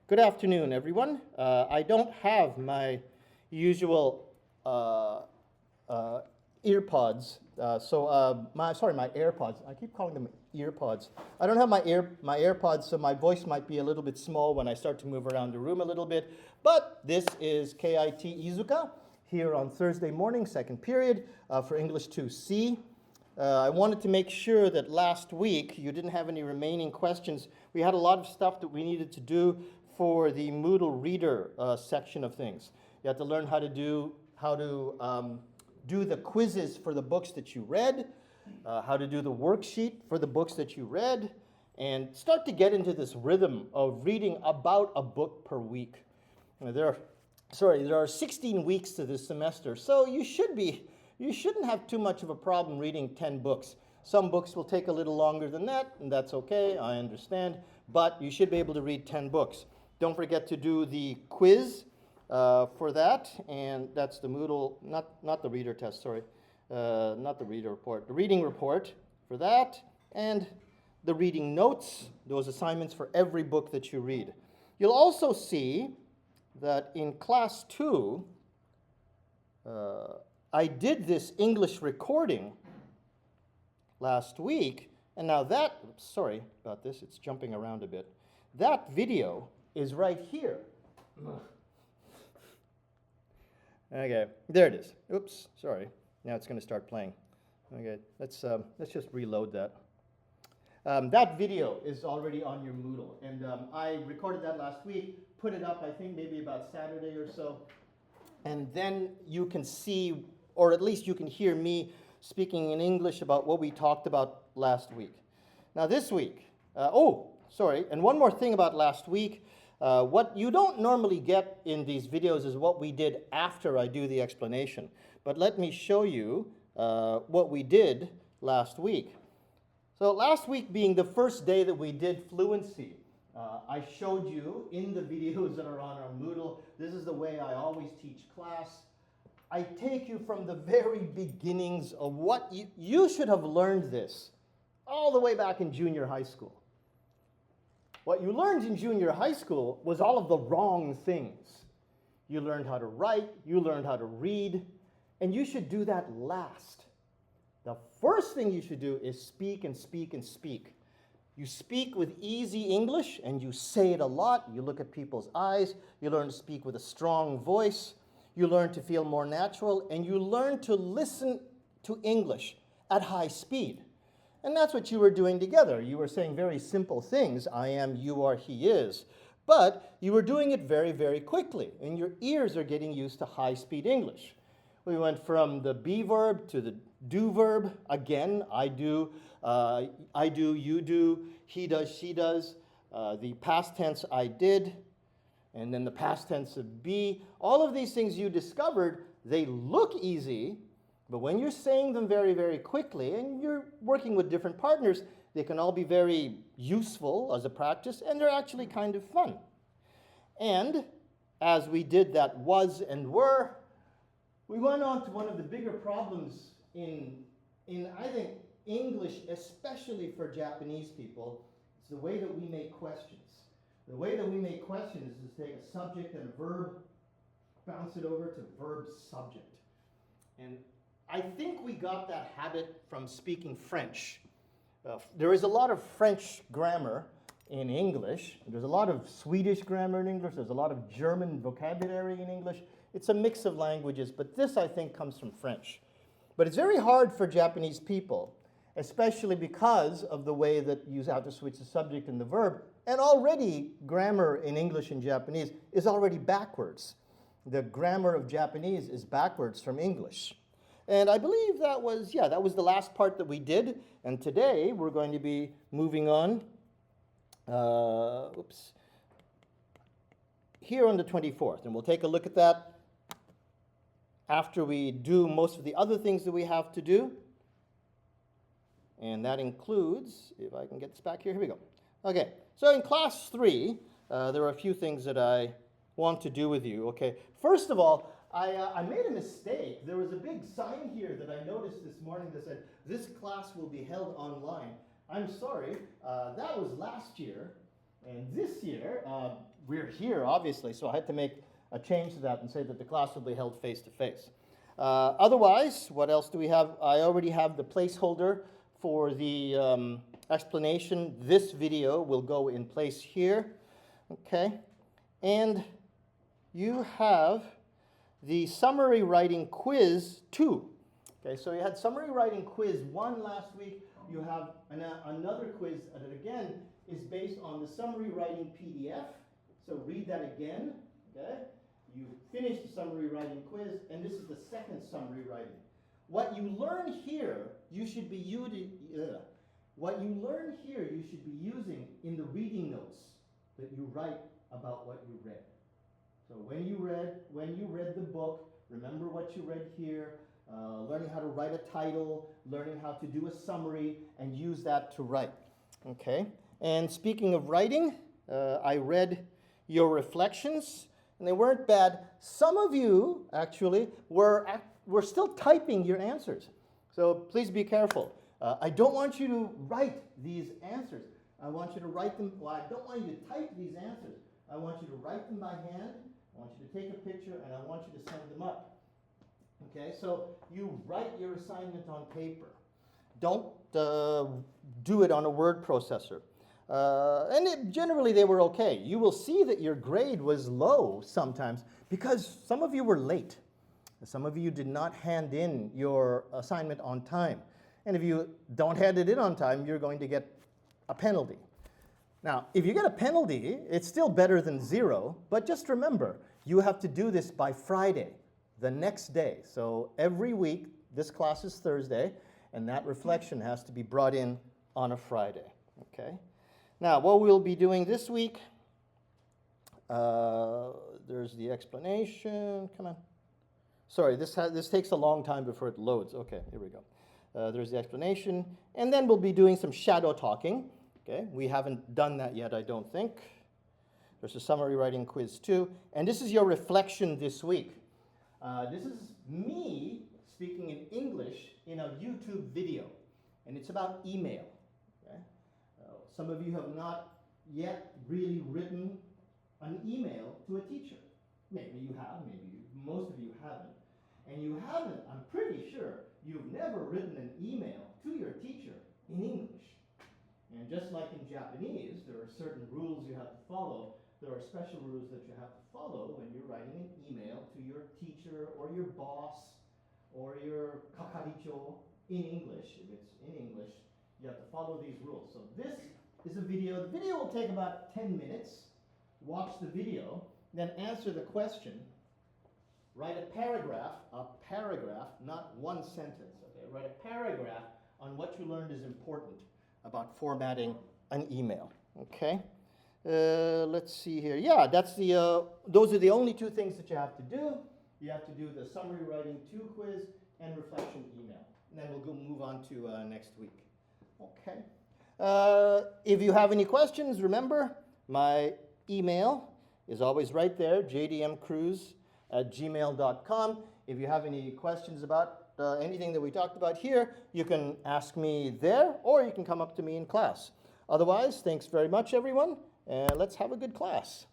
Good afternoon, everyone. I don't have my usual earpods. My AirPods. I keep calling them earpods. I don't have my AirPods, so my voice might be a little bit small when I start to move around the room a little bit. But this is KIT Iizuka here on Thursday morning, second period for English 2C. I wanted to make sure that last week you didn't have any remaining questions. We had a lot of stuff that we needed to do for the Moodle Reader section of things. You had to learn how to do the quizzes for the books that you read, how to do the worksheet for the books that you read, and start to get into this rhythm of reading about a book per week. There are 16 weeks to this semester, so you shouldn't have too much of a problem reading 10 books. Some books will take a little longer than that, and that's okay, I understand, but you should be able to read 10 books. Don't forget to do the quiz for that, and that's the Moodle, not the reader test, sorry, not the reader report, the reading report for that, and the reading notes, those assignments for every book that you read. You'll also see that in class 2, I did this English recording last week, and now that, sorry about this, it's jumping around a bit. That video is right here. Okay, there it is. Oops, sorry. Now it's going to start playing. Okay, let's just reload that. That video is already on your Moodle, and I recorded that last week, put it up, I think, maybe about Saturday or so, and then you can see, or at least you can hear me speaking in English about what we talked about last week. Now this week, and one more thing about last week. What you don't normally get in these videos is what we did after I do the explanation. But let me show you what we did last week. So last week being the first day that we did fluency, I showed you in the videos that are on our Moodle, this is the way I always teach class. I take you from the very beginnings of what you should have learned this all the way back in junior high school. What you learned in junior high school was all of the wrong things. You learned how to write, you learned how to read, and you should do that last. The first thing you should do is speak and speak and speak. You speak with easy English and you say it a lot. You look at people's eyes, you learn to speak with a strong voice, you learn to feel more natural, and you learn to listen to English at high speed. And that's what you were doing together. You were saying very simple things, I am, you are, he is. But you were doing it very, very quickly, and your ears are getting used to high-speed English. We went from the be verb to the do verb. Again, I do, you do, he does, she does. The past tense, I did, and then the past tense of be. All of these things you discovered, they look easy, but when you're saying them very, very quickly, and you're working with different partners, they can all be very useful as a practice, and they're actually kind of fun. And as we did that was and were, we went on to one of the bigger problems in I think, English, especially for Japanese people. It's the way that we make questions. The way that we make questions is to take a subject and a verb, bounce it over to verb subject. And I think we got that habit from speaking French. There is a lot of French grammar in English. There's a lot of Swedish grammar in English. There's a lot of German vocabulary in English. It's a mix of languages, but this, I think, comes from French. But it's very hard for Japanese people, especially because of the way that you have to switch the subject and the verb. And already, grammar in English and Japanese is already backwards. The grammar of Japanese is backwards from English. And I believe that was the last part that we did. And today we're going to be moving on. Here on the 24th. And we'll take a look at that after we do most of the other things that we have to do. And that includes, if I can get this back here we go. Okay, so in class 3, there are a few things that I want to do with you. Okay, first of all, I made a mistake. There was a big sign here that I noticed this morning that said, this class will be held online. I'm sorry, that was last year. And this year, we're here, obviously, so I had to make a change to that and say that the class will be held face-to-face. Otherwise, what else do we have? I already have the placeholder for the explanation. This video will go in place here, okay? And you have the summary writing quiz 2. Okay, so you had summary writing quiz 1 last week. You have another quiz that again is based on the summary writing PDF. So read that again, okay? You finish the summary writing quiz, and this is the second summary writing. What you learn here, you should be using. What you learn here, you should be using in the reading notes that you write about what you read. So when you read the book, remember what you read here. Learning how to write a title, learning how to do a summary, and use that to write. Okay. And speaking of writing, I read your reflections. And they weren't bad. Some of you, actually, were still typing your answers. So please be careful. I don't want you to write these answers. I want you to write them, well, I don't want you to type these answers. I want you to write them by hand. I want you to take a picture, and I want you to send them up. Okay, so you write your assignment on paper. Don't do it on a word processor. Generally they were okay. You will see that your grade was low sometimes because some of you were late. Some of you did not hand in your assignment on time. And if you don't hand it in on time, you're going to get a penalty. Now, if you get a penalty, it's still better than 0, but just remember, you have to do this by Friday, the next day. So every week, this class is Thursday, and that reflection has to be brought in on a Friday, okay? Now, what we'll be doing this week, there's the explanation. Come on. Sorry, this takes a long time before it loads. Okay, here we go. There's the explanation. And then we'll be doing some shadow talking. Okay, we haven't done that yet, I don't think. There's a summary writing quiz 2. And this is your reflection this week. This is me speaking in English in a YouTube video. And it's about email. Some of you have not yet really written an email to a teacher. Maybe you have, most of you haven't. And you haven't, I'm pretty sure, you've never written an email to your teacher in English. And just like in Japanese, there are certain rules you have to follow. There are special rules that you have to follow when you're writing an email to your teacher or your boss or your kakaricho in English. If it's in English, you have to follow these rules. So this is a video. The video will take about 10 minutes. Watch the video, then answer the question. Write a paragraph, not one sentence. Okay? Write a paragraph on what you learned is important about formatting an email. Okay? Let's see here. Yeah, that's those are the only 2 things that you have to do. You have to do the summary writing 2 quiz and reflection email. And then we'll move on to next week. Okay. If you have any questions, remember, my email is always right there, jdmcruz@gmail.com. If you have any questions about anything that we talked about here, you can ask me there, or you can come up to me in class. Otherwise, thanks very much, everyone, and let's have a good class.